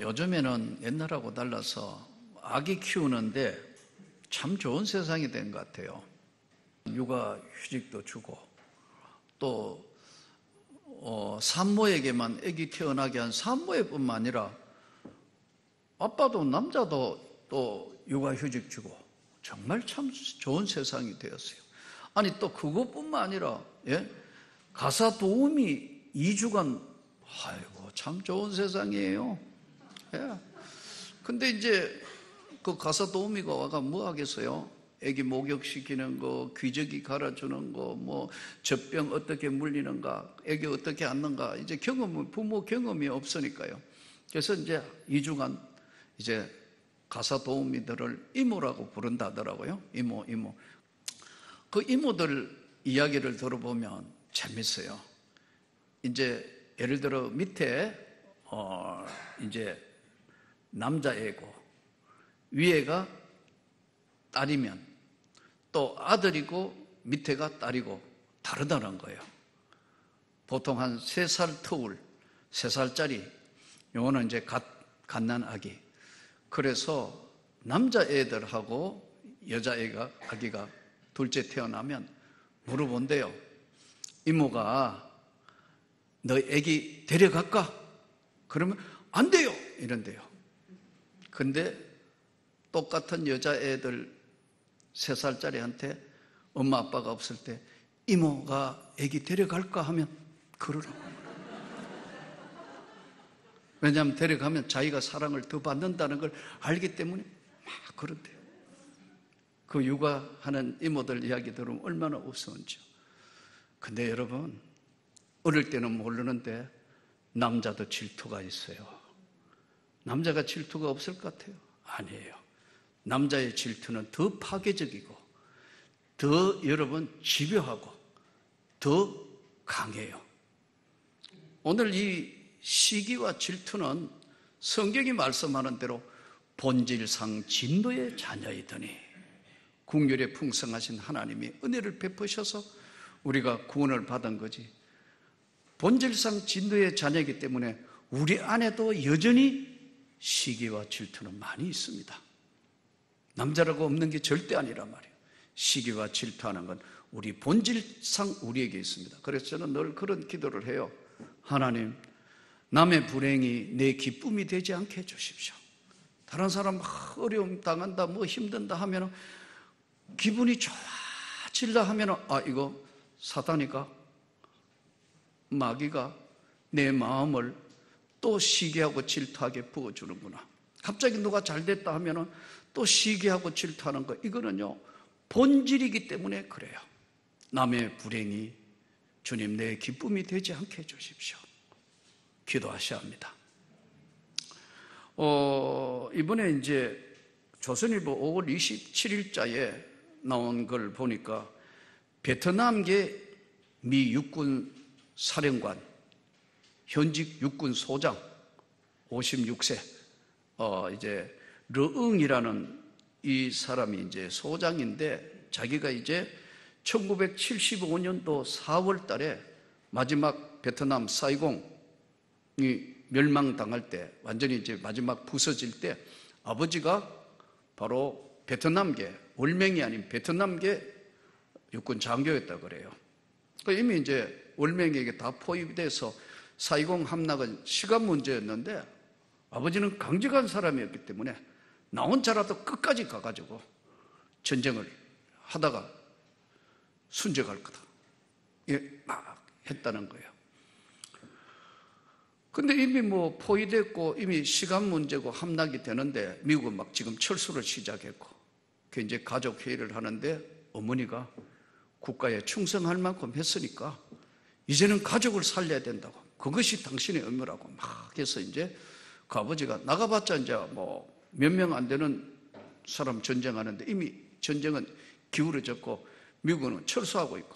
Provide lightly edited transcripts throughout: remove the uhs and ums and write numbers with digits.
요즘에는 옛날하고 달라서 아기 키우는데 참 좋은 세상이 된 것 같아요. 육아휴직도 주고 또 산모에게만 아기 태어나게 한 산모뿐만 아니라 아빠도 남자도 또 육아휴직 주고 정말 참 좋은 세상이 되었어요. 아니 또 그것뿐만 아니라 가사 도우미 2주간 아이고 참 좋은 세상이에요. 근데 이제 그 가사 도우미가 와가 뭐 하겠어요? 애기 목욕시키는 거, 귀저귀 갈아주는 거, 뭐 젖병 어떻게 물리는가, 애기 어떻게 앉는가, 이제 부모 경험이 없으니까요. 그래서 이제 2주간 이제 가사 도우미들을 이모라고 부른다더라고요. 이모. 그 이모들 이야기를 들어보면 재밌어요. 이제 예를 들어 밑에 이제 남자애고 위에가 딸이면 또 아들이고 밑에가 딸이고 다르다는 거예요. 보통 한 3살 터울, 3살짜리, 요거는 이제 갓난 아기. 그래서 남자애들하고 아기가 둘째 태어나면 물어본대요. 이모가 너 애기 데려갈까? 그러면 안 돼요! 이런대요. 근데 똑같은 여자애들 3살짜리한테 엄마 아빠가 없을 때 이모가 애기 데려갈까 하면 그러라고. 왜냐하면 데려가면 자기가 사랑을 더 받는다는 걸 알기 때문에 막 그런대요. 그 육아하는 이모들 이야기 들으면 얼마나 우스운지요. 근데 여러분, 어릴 때는 모르는데 남자도 질투가 있어요. 남자가 질투가 없을 것 같아요? 아니에요. 남자의 질투는 더 파괴적이고 더 여러분 집요하고 더 강해요. 오늘 이 시기와 질투는 성경이 말씀하는 대로 본질상 진노의 자녀이더니 긍휼에 풍성하신 하나님이 은혜를 베푸셔서 우리가 구원을 받은 거지. 본질상 진노의 자녀이기 때문에 우리 안에도 여전히 시기와 질투는 많이 있습니다. 남자라고 없는 게 절대 아니란 말이에요. 시기와 질투하는 건 우리 본질상 우리에게 있습니다. 그래서 저는 늘 그런 기도를 해요. 하나님, 남의 불행이 내 기쁨이 되지 않게 해주십시오. 다른 사람 어려움 당한다, 뭐 힘든다 하면 기분이 좋아질라 하면 이거 사탄이가 마귀가 내 마음을 또 시기하고 질투하게 부어주는구나. 갑자기 누가 잘 됐다 하면 또 시기하고 질투하는 거, 이거는요 본질이기 때문에 그래요. 남의 불행이 주님 내 기쁨이 되지 않게 해주십시오. 기도하셔야 합니다. 이번에 이제 조선일보 5월 27일자에 나온 걸 보니까 베트남계 미 육군 사령관, 현직 육군 소장, 56세, 이제 르응이라는 이 사람이 이제 소장인데, 자기가 이제 1975년도 4월 달에 마지막 베트남 사이공이 멸망당할 때, 완전히 이제 마지막 부서질 때 아버지가 바로 베트남계, 월맹이 아닌 베트남계 육군 장교였다 그래요. 이미 이제 월맹에게 다 포위돼서 사이공 함락은 시간 문제였는데, 아버지는 강직한 사람이었기 때문에 나 혼자라도 끝까지 가가지고 전쟁을 하다가 순직할 거다, 막 했다는 거예요. 근데 이미 뭐 포위됐고 이미 시간 문제고 함락이 되는데, 미국은 막 지금 철수를 시작했고, 그 이제 가족 회의를 하는데 어머니가 국가에 충성할 만큼 했으니까 이제는 가족을 살려야 된다고, 그것이 당신의 의무라고 막 해서 이제 그 아버지가 나가봤자 이제 뭐 몇 명 안 되는 사람 전쟁하는데 이미 전쟁은 기울어졌고 미국은 철수하고 있고,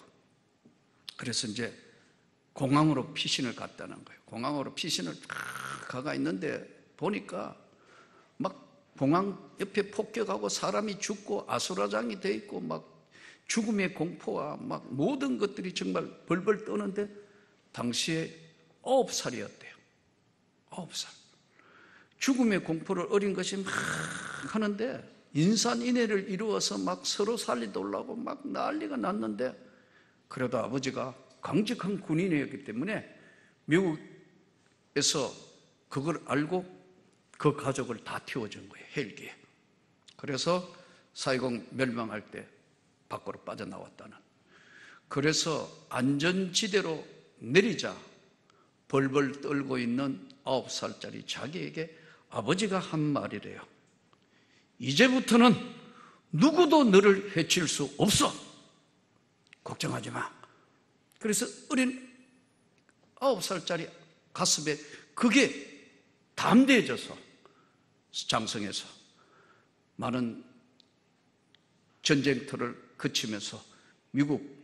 그래서 이제 공항으로 피신을 갔다는 거예요. 공항으로 피신을 가가 있는데 보니까 막 공항 옆에 폭격하고 사람이 죽고 아수라장이 돼 있고 막 죽음의 공포와 막 모든 것들이 정말 벌벌 떠는데, 당시에 9살이었대요. 9살. 죽음의 공포를 어린 것이 막 하는데 인산인해를 이루어서 막 서로 살리돌라고 막 난리가 났는데, 그래도 아버지가 강직한 군인이었기 때문에 미국에서 그걸 알고 그 가족을 다 태워준 거예요, 헬기에. 그래서 사이공 멸망할 때 밖으로 빠져나왔다는. 그래서 안전지대로 내리자 벌벌 떨고 있는 9살짜리 자기에게 아버지가 한 말이래요. 이제부터는 누구도 너를 해칠 수 없어. 걱정하지 마. 그래서 어린 9살짜리 가슴에 그게 담대해져서 장성에서 많은 전쟁터를 거치면서 미국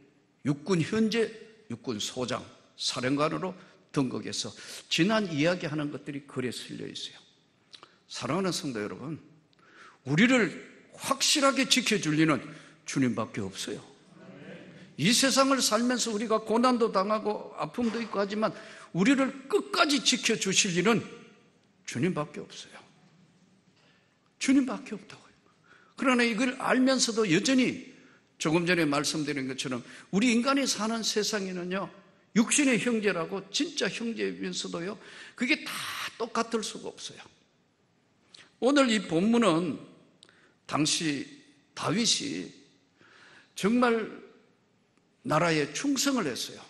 육군 현재 육군 소장 사령관으로 등극해서 지난 이야기하는 것들이 글에 실려 있어요. 사랑하는 성도 여러분, 우리를 확실하게 지켜줄 리는 주님밖에 없어요. 이 세상을 살면서 우리가 고난도 당하고 아픔도 있고 하지만 우리를 끝까지 지켜주실 리는 주님밖에 없어요. 주님밖에 없다고요. 그러나 이걸 알면서도 여전히 조금 전에 말씀드린 것처럼 우리 인간이 사는 세상에는요, 육신의 형제라고 진짜 형제면서도요, 그게 다 똑같을 수가 없어요. 오늘 이 본문은 당시 다윗이 정말 나라에 충성을 했어요.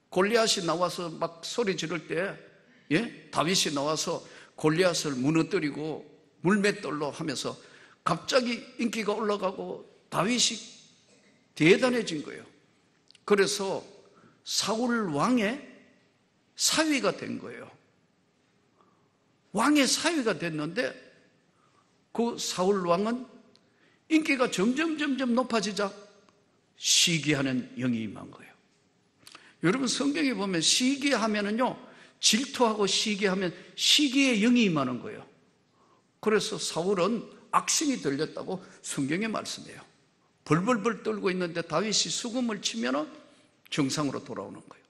골리앗이 나와서 막 소리 지를 때, 다윗이 나와서 골리앗을 무너뜨리고 물맷돌로 하면서 갑자기 인기가 올라가고 다윗이 대단해진 거예요. 그래서 사울 왕의 사위가 된 거예요. 왕의 사위가 됐는데 그 사울 왕은 인기가 점점 높아지자 시기하는 영이 임한 거예요. 여러분, 성경에 보면 시기하면은요, 질투하고 시기하면 시기의 영이 임하는 거예요. 그래서 사울은 악신이 들렸다고 성경에 말씀해요. 벌벌벌 떨고 있는데 다윗이 수금을 치면은 정상으로 돌아오는 거예요.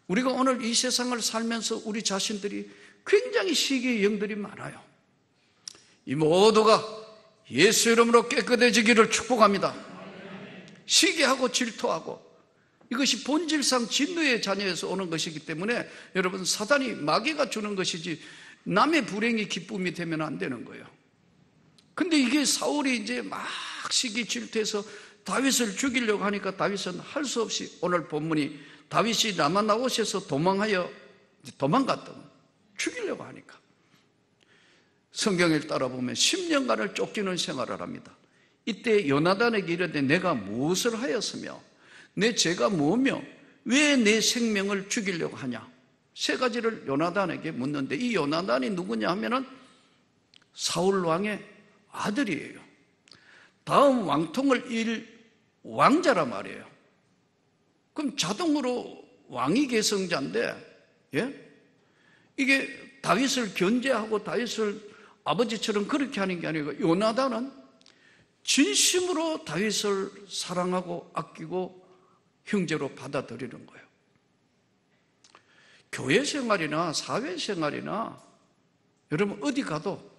우리가 오늘 이 세상을 살면서 우리 자신들이 굉장히 시기의 영들이 많아요. 이 모두가 예수 이름으로 깨끗해지기를 축복합니다. 시기하고 질투하고 이것이 본질상 진노의 자녀에서 오는 것이기 때문에 여러분, 사단이 마귀가 주는 것이지 남의 불행이 기쁨이 되면 안 되는 거예요. 근데 이게 사울이 이제 막 시기 질투해서 다윗을 죽이려고 하니까 다윗은 할 수 없이, 오늘 본문이 다윗이 라마나옷에서 도망갔다고, 죽이려고 하니까 성경을 따라보면 10년간을 쫓기는 생활을 합니다. 이때 요나단에게 이르되 내가 무엇을 하였으며 내 죄가 뭐며 왜 내 생명을 죽이려고 하냐, 세 가지를 요나단에게 묻는데, 이 요나단이 누구냐 하면은 사울 왕의 아들이에요. 다음 왕통을 일 왕자라 말이에요. 그럼 자동으로 왕위 계승자인데, 이게 다윗을 견제하고 다윗을 아버지처럼 그렇게 하는 게 아니고, 요나단은 진심으로 다윗을 사랑하고 아끼고 형제로 받아들이는 거예요. 교회 생활이나 사회 생활이나 여러분 어디 가도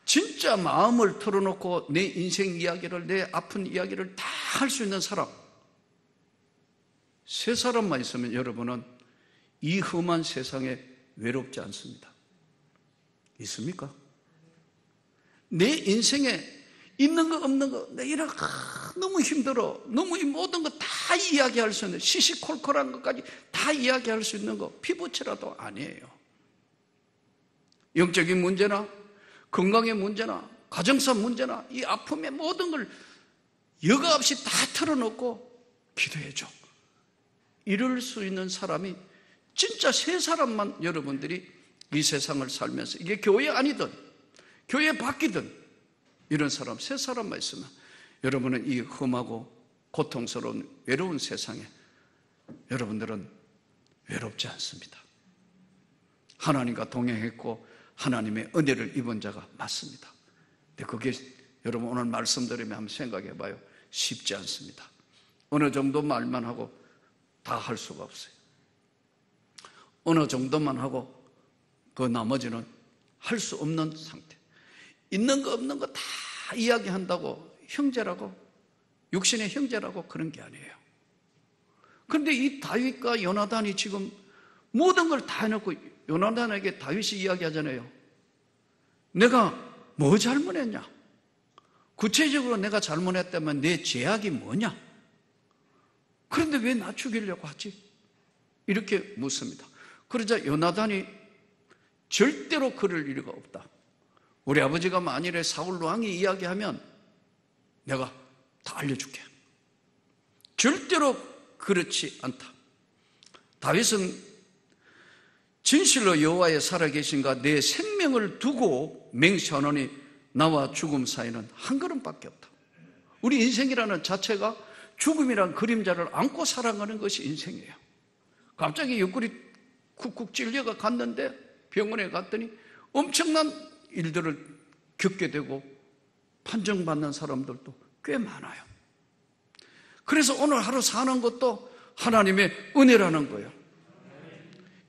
진짜 마음을 털어놓고 내 인생 이야기를, 내 아픈 이야기를 다 할 수 있는 사람, 세 사람만 있으면 여러분은 이 험한 세상에 외롭지 않습니다. 있습니까? 내 인생에 있는 거 없는 거, 내 일을 너무 힘들어, 너무 이 모든 거 다 이야기할 수 있는, 시시콜콜한 것까지 다 이야기할 수 있는 거 피부치라도 아니에요. 영적인 문제나 건강의 문제나 가정사 문제나 이 아픔의 모든 걸 여과 없이 다 털어놓고 기도해줘. 이럴 수 있는 사람이 진짜 세 사람만 여러분들이 이 세상을 살면서, 이게 교회 아니든 교회 밖이든 이런 사람 세 사람만 있으면 여러분은 이 험하고 고통스러운 외로운 세상에 여러분들은 외롭지 않습니다. 하나님과 동행했고 하나님의 은혜를 입은 자가 맞습니다. 근데 그게 여러분 오늘 말씀 들으면 한번 생각해 봐요. 쉽지 않습니다. 어느 정도 말만 하고 다 할 수가 없어요. 어느 정도만 하고 그 나머지는 할 수 없는 상태. 있는 거 없는 거 다 이야기한다고 형제라고, 육신의 형제라고 그런 게 아니에요. 그런데 이 다윗과 요나단이 지금 모든 걸 다 해놓고 요나단에게 다윗이 이야기하잖아요. 내가 뭐 잘못했냐? 구체적으로 내가 잘못했다면 내 죄악이 뭐냐? 그런데 왜 나 죽이려고 하지? 이렇게 묻습니다. 그러자 요나단이 절대로 그럴 일이 없다. 우리 아버지가 만일에 사울 왕이 이야기하면 내가 다 알려줄게. 절대로 그렇지 않다. 다윗은 진실로 여호와의 살아계신가 내 생명을 두고 맹세하노니 나와 죽음 사이는 한 걸음밖에 없다. 우리 인생이라는 자체가 죽음이란 그림자를 안고 살아가는 것이 인생이에요. 갑자기 옆구리 쿡쿡 찔려가 갔는데 병원에 갔더니 엄청난 일들을 겪게 되고 판정받는 사람들도 꽤 많아요. 그래서 오늘 하루 사는 것도 하나님의 은혜라는 거예요.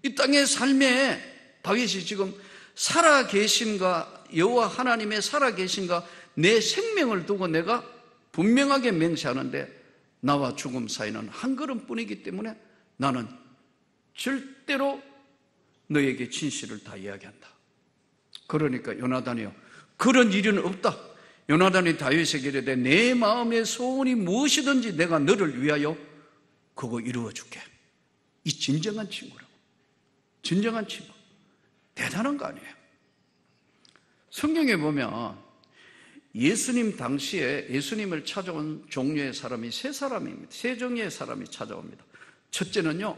이 땅의 삶에 다윗이 지금 살아계심과 여호와 하나님의 살아계심과 내 생명을 두고 내가 분명하게 맹세하는데 나와 죽음 사이는 한 걸음뿐이기 때문에 나는 절대로 너에게 진실을 다 이야기한다. 그러니까 요나단이요, 그런 일은 없다. 요나단이 다윗에게 이르되 내 마음의 소원이 무엇이든지 내가 너를 위하여 그거 이루어 줄게. 이 진정한 친구라고. 진정한 친구. 대단한 거 아니에요. 성경에 보면 예수님 당시에 예수님을 찾아온 종류의 사람이 세 사람입니다. 세 종류의 사람이 찾아옵니다. 첫째는요,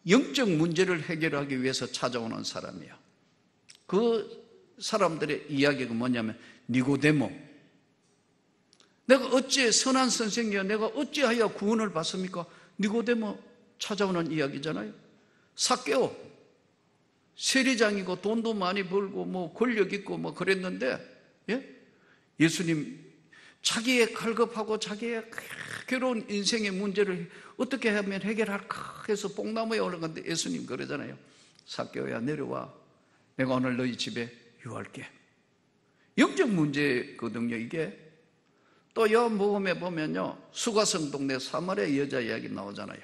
영적 문제를 해결하기 위해서 찾아오는 사람이에요. 그 사람들의 이야기가 뭐냐면 니고데모, 내가 어찌 선한 선생이여 내가 어찌하여 구원을 받습니까? 니고데모 찾아오는 이야기잖아요. 삭개오, 세리장이고 돈도 많이 벌고 뭐 권력 있고 뭐 그랬는데, 예? 예수님 자기의 갈급하고 자기의 괴로운 인생의 문제를 어떻게 하면 해결할까 해서 뽕나무에 올라갔는데 예수님 그러잖아요. 삭개오야 내려와, 내가 오늘 너희 집에 유할게. 영적 문제거든요 이게. 또 요복음에 보면요, 수가성 동네 사마리아 여자 이야기 나오잖아요.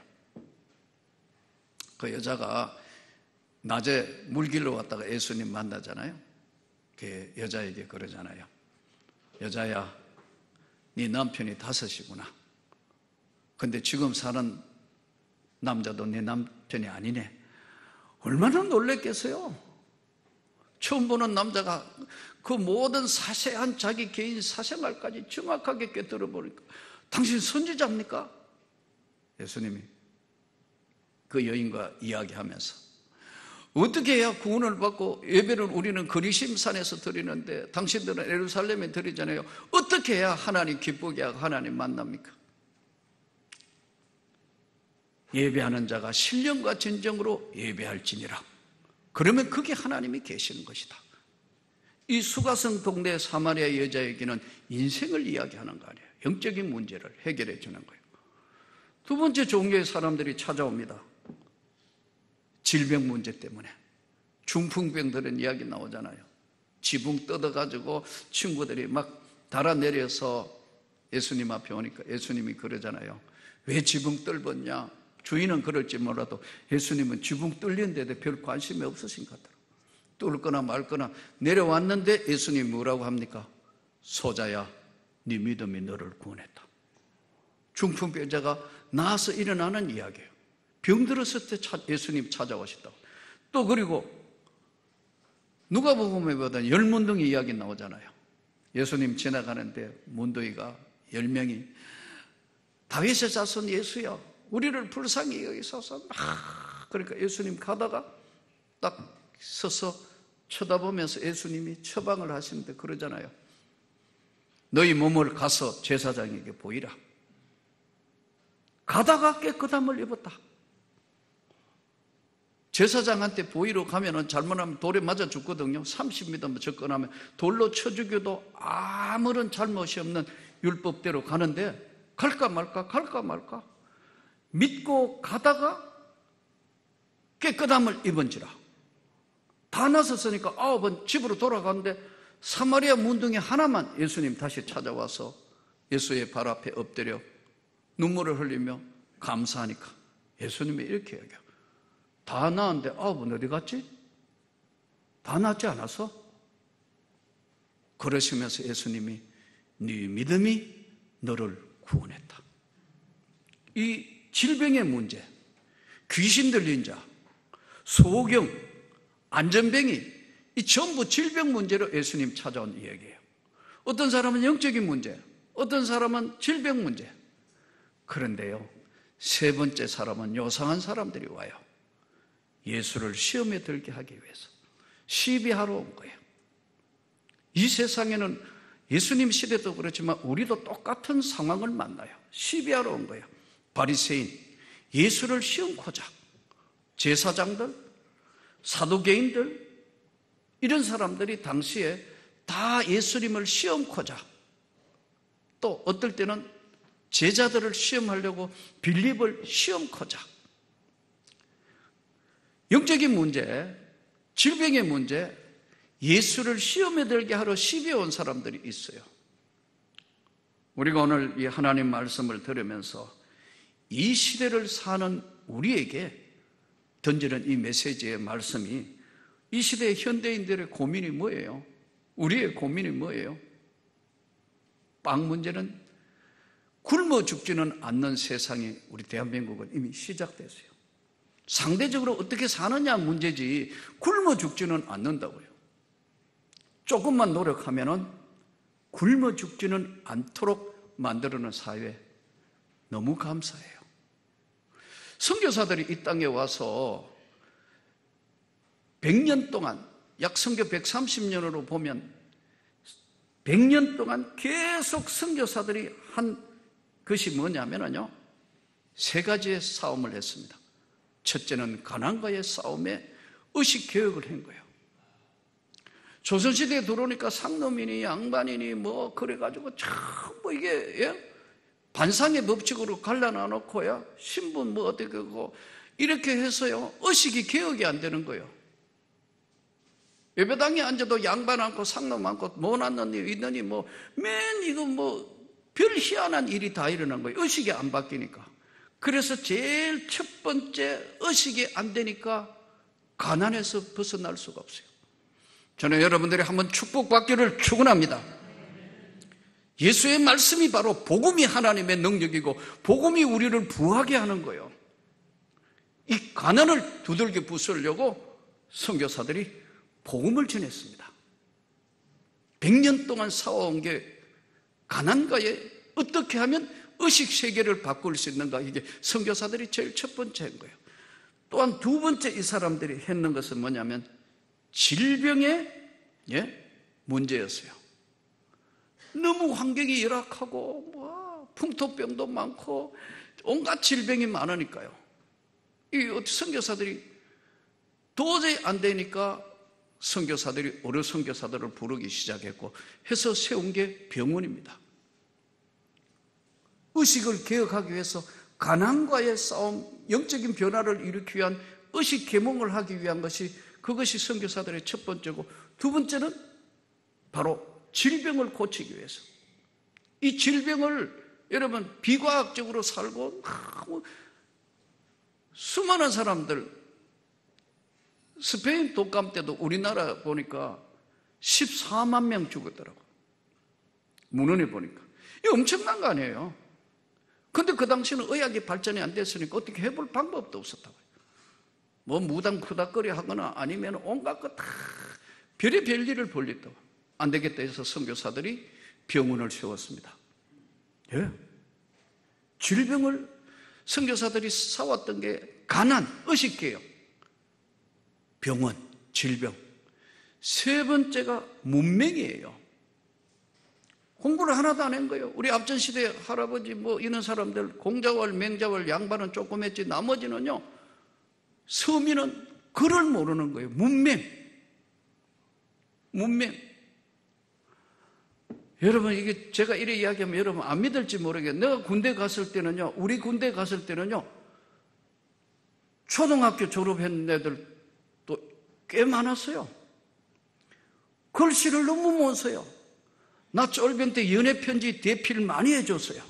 그 여자가 낮에 물길로 왔다가 예수님 만나잖아요. 그 여자에게 그러잖아요. 여자야, 네 남편이 5이구나. 근데 지금 사는 남자도 내 남편이 아니네. 얼마나 놀랬겠어요? 처음 보는 남자가 그 모든 사세한 자기 개인 사생활까지 정확하게 꿰뚫어 보니까 당신 선지자입니까? 예수님이 그 여인과 이야기하면서 어떻게 해야 구원을 받고 예배를 우리는 그리심산에서 드리는데 당신들은 예루살렘에 드리잖아요. 어떻게 해야 하나님 기쁘게 하고 하나님 만납니까? 예배하는 자가 신령과 진정으로 예배할지니라. 그러면 그게 하나님이 계시는 것이다. 이 수가성 동네 사마리아 여자에게는 인생을 이야기하는 거 아니에요. 영적인 문제를 해결해 주는 거예요. 두 번째 종류의 사람들이 찾아옵니다. 질병 문제 때문에. 중풍병들은 이야기 나오잖아요. 지붕 뜯어가지고 친구들이 막 달아내려서 예수님 앞에 오니까 예수님이 그러잖아요. 왜 지붕 뚫었냐? 주인은 그럴지 몰라도 예수님은 지붕 뚫린 데도 별 관심이 없으신 것 같아요. 뚫거나 말거나 내려왔는데 예수님이 뭐라고 합니까? 소자야, 네 믿음이 너를 구원했다. 중풍병자가 나아서 일어나는 이야기예요. 병들었을 때 예수님 찾아오셨다고. 또 그리고 누가복음에 보면 열문둥이 이야기 나오잖아요. 예수님 지나가는데 문둥이가 10명이 다윗의 자손 예수야, 우리를 불쌍히 여기소서. 그러니까 예수님 가다가 딱 서서 쳐다보면서 예수님이 처방을 하시는데 그러잖아요. 너희 몸을 가서 제사장에게 보이라. 가다가 깨끗함을 입었다. 제사장한테 보이러 가면은 잘못하면 돌에 맞아 죽거든요. 30m 접근하면 돌로 쳐 죽여도 아무런 잘못이 없는 율법대로 가는데 갈까 말까 믿고 가다가 깨끗함을 입은지라. 다 나섰으니까 9번 집으로 돌아가는데 사마리아 문둥이 하나만 예수님 다시 찾아와서 예수의 발 앞에 엎드려 눈물을 흘리며 감사하니까 예수님이 이렇게 얘기해요. 다 나았는데 9은 어디 갔지? 다 낫지 않았어? 그러시면서 예수님이 네 믿음이 너를 구원했다. 이 질병의 문제, 귀신 들린 자, 소경, 안전뱅이, 이 전부 질병 문제로 예수님 찾아온 이야기예요. 어떤 사람은 영적인 문제, 어떤 사람은 질병 문제. 그런데요, 세 번째 사람은 요상한 사람들이 와요. 예수를 시험에 들게 하기 위해서 시비하러 온 거예요. 이 세상에는 예수님 시대도 그렇지만 우리도 똑같은 상황을 만나요. 시비하러 온 거예요. 바리새인, 예수를 시험코자 제사장들, 사두개인들, 이런 사람들이 당시에 다 예수님을 시험코자, 또 어떨 때는 제자들을 시험하려고 빌립을 시험코자, 영적인 문제, 질병의 문제, 예수를 시험에 들게 하러 시비해 온 사람들이 있어요. 우리가 오늘 이 하나님 말씀을 들으면서 이 시대를 사는 우리에게 던지는 이 메시지의 말씀이, 이 시대의 현대인들의 고민이 뭐예요? 우리의 고민이 뭐예요? 빵 문제는 굶어 죽지는 않는 세상이 우리 대한민국은 이미 시작됐어요. 상대적으로 어떻게 사느냐 문제지 굶어 죽지는 않는다고요. 조금만 노력하면은 굶어 죽지는 않도록 만들어놓은 사회, 너무 감사해요. 선교사들이 이 땅에 와서 100년 동안, 약 선교 130년으로 보면 100년 동안 계속 선교사들이 한 것이 뭐냐면요, 세 가지의 싸움을 했습니다. 첫째는 가난과의 싸움에 의식개혁을 한 거예요. 조선시대에 들어오니까 상놈이니 양반이니 뭐 그래가지고 전부 이게 반상의 법칙으로 갈라놔놓고요, 신분 뭐 어떻게 하고 이렇게 해서요, 의식이 개혁이 안 되는 거예요. 예배당에 앉아도 양반 많고 상놈 많고 못 낳는 일 있느니 뭐 맨 이거 뭐 별 희한한 일이 다 일어난 거예요. 의식이 안 바뀌니까. 그래서 제일 첫 번째 의식이 안 되니까 가난에서 벗어날 수가 없어요. 저는 여러분들이 한번 축복받기를 축원합니다. 예수의 말씀이 바로 복음이 하나님의 능력이고 복음이 우리를 부하게 하는 거예요. 이 가난을 두들겨 부수려고 선교사들이 복음을 전했습니다. 100년 동안 싸워온 게 가난과의 어떻게 하면 의식세계를 바꿀 수 있는가, 이게 선교사들이 제일 첫 번째인 거예요. 또한 두 번째 이 사람들이 했는 것은 뭐냐면 질병의 문제였어요. 너무 환경이 열악하고 뭐 풍토병도 많고 온갖 질병이 많으니까요. 이 선교사들이 도저히 안 되니까 선교사들이 어려 선교사들을 부르기 시작했고 해서 세운 게 병원입니다. 의식을 개혁하기 위해서 가난과의 싸움, 영적인 변화를 일으키기 위한 의식 계몽을 하기 위한 것이, 그것이 선교사들의 첫 번째고, 두 번째는 바로 질병을 고치기 위해서. 이 질병을 여러분 비과학적으로 살고 수많은 사람들, 스페인 독감 때도 우리나라 보니까 14만 명 죽었더라고. 문헌에 보니까. 이거 엄청난 거 아니에요. 근데 그 당시는 의학이 발전이 안 됐으니까 어떻게 해볼 방법도 없었다고요. 뭐 무당 쿠닥거리 하거나 아니면 온갖 거 다 별의별 일을 벌렸다고. 안 되겠다 해서 선교사들이 병원을 세웠습니다. 예. 질병을 선교사들이 싸웠던 게 가난, 의식개혁, 병원, 질병. 세 번째가 문맹이에요. 공부를 하나도 안 한 거예요. 우리 앞전 시대 할아버지 뭐 이런 사람들 공자월, 맹자월, 양반은 조금 했지 나머지는요, 서민은 글을 모르는 거예요. 문맹. 여러분, 이게 제가 이래 이야기하면 여러분 안 믿을지 모르겠어요. 내가 군대 갔을 때는요, 우리 군대 갔을 때는요, 초등학교 졸업한 애들 또 꽤 많았어요. 글씨를 너무 못 써요. 나 쫄병 때 연애편지 대필 많이 해줬어요.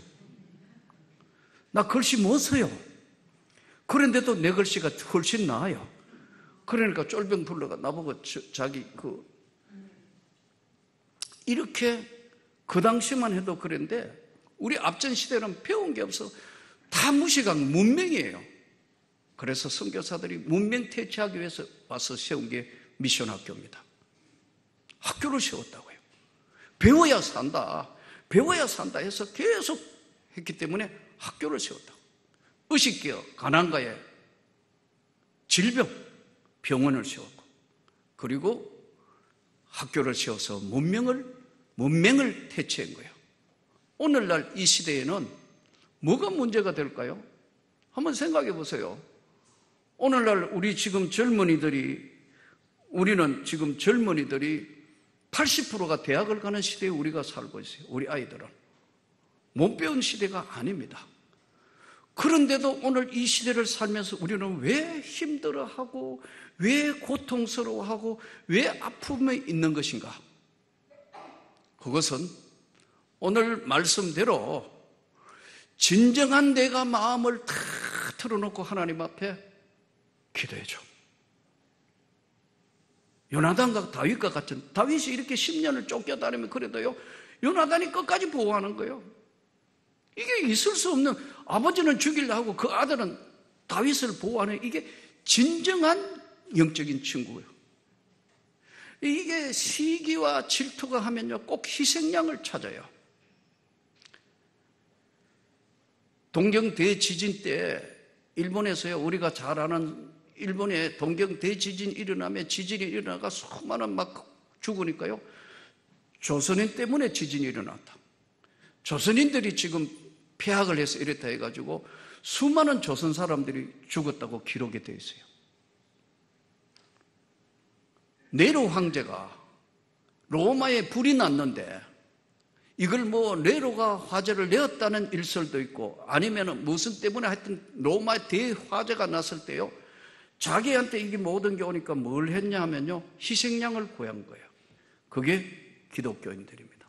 나 글씨 못 써요. 그런데도 내 글씨가 훨씬 나아요. 그러니까 쫄병 불러가 나보고 자기 이렇게 그 당시만 해도 그랬는데 우리 앞전 시대는 배운 게 없어. 다 무식한 문맹이에요. 그래서 선교사들이 문맹 퇴치하기 위해서 와서 세운 게 미션 학교입니다. 학교를 세웠다고요. 배워야 산다. 배워야 산다 해서 계속 했기 때문에 학교를 세웠다고. 의식기어, 가난가에 질병, 병원을 세웠고, 그리고 학교를 세워서 문맹을 퇴치한 거예요. 오늘날 이 시대에는 뭐가 문제가 될까요? 한번 생각해 보세요. 오늘날 우리는 지금 젊은이들이 80%가 대학을 가는 시대에 우리가 살고 있어요. 우리 아이들은. 못 배운 시대가 아닙니다. 그런데도 오늘 이 시대를 살면서 우리는 왜 힘들어하고, 왜 고통스러워하고, 왜 아픔에 있는 것인가? 그것은 오늘 말씀대로 진정한 내가 마음을 다 털어놓고 하나님 앞에 기도해줘. 요나단과 다윗과 같은, 다윗이 이렇게 10년을 쫓겨다니면 그래도요, 요나단이 끝까지 보호하는 거예요. 이게 있을 수 없는, 아버지는 죽이려 하고 그 아들은 다윗을 보호하는, 이게 진정한 영적인 친구예요. 이게 시기와 질투가 하면요, 꼭 희생양을 찾아요. 동경 대지진 때 일본에서요, 우리가 잘 아는 일본에 동경 대지진이 일어나면 지진이 일어나가 수많은 막 죽으니까요, 조선인 때문에 지진이 일어났다. 조선인들이 지금 폐학을 해서 이랬다 해가지고 수많은 조선 사람들이 죽었다고 기록이 되어 있어요. 네로 황제가 로마에 불이 났는데 이걸 네로가 화재를 내었다는 일설도 있고, 아니면 무슨 때문에 하여튼 로마에 대화재가 났을 때요, 자기한테 이게 모든 게 오니까 뭘 했냐 하면요, 희생양을 구한 거예요. 그게 기독교인들입니다.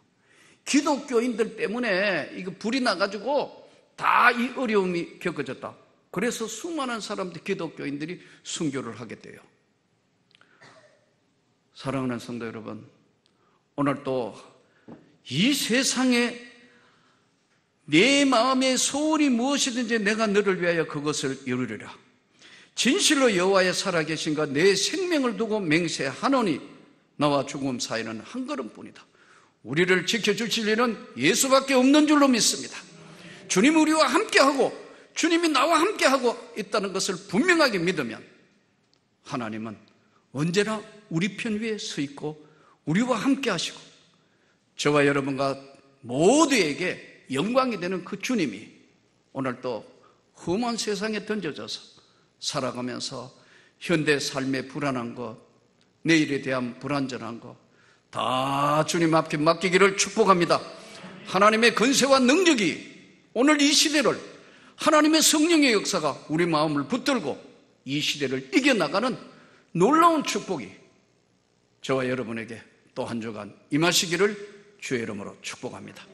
기독교인들 때문에 이거 불이 나가지고 다 이 어려움이 겪어졌다. 그래서 수많은 사람들, 기독교인들이 순교를 하게 돼요. 사랑하는 성도 여러분, 오늘 또 이 세상에 내 마음의 소원이 무엇이든지 내가 너를 위하여 그것을 이루리라. 진실로 여호와의 살아계신가 내 생명을 두고 맹세하노니 나와 죽음 사이는 한 걸음뿐이다. 우리를 지켜주실 이는 예수밖에 없는 줄로 믿습니다. 주님 우리와 함께하고 주님이 나와 함께하고 있다는 것을 분명하게 믿으면 하나님은 언제나 우리 편 위에 서 있고 우리와 함께하시고 저와 여러분과 모두에게 영광이 되는 그 주님이 오늘 또 험한 세상에 던져져서 살아가면서 현대 삶의 불안한 것, 내일에 대한 불안전한 것 다 주님 앞에 맡기기를 축복합니다. 하나님의 권세와 능력이 오늘 이 시대를, 하나님의 성령의 역사가 우리 마음을 붙들고 이 시대를 이겨나가는 놀라운 축복이 저와 여러분에게 또 한 주간 임하시기를 주의 이름으로 축복합니다.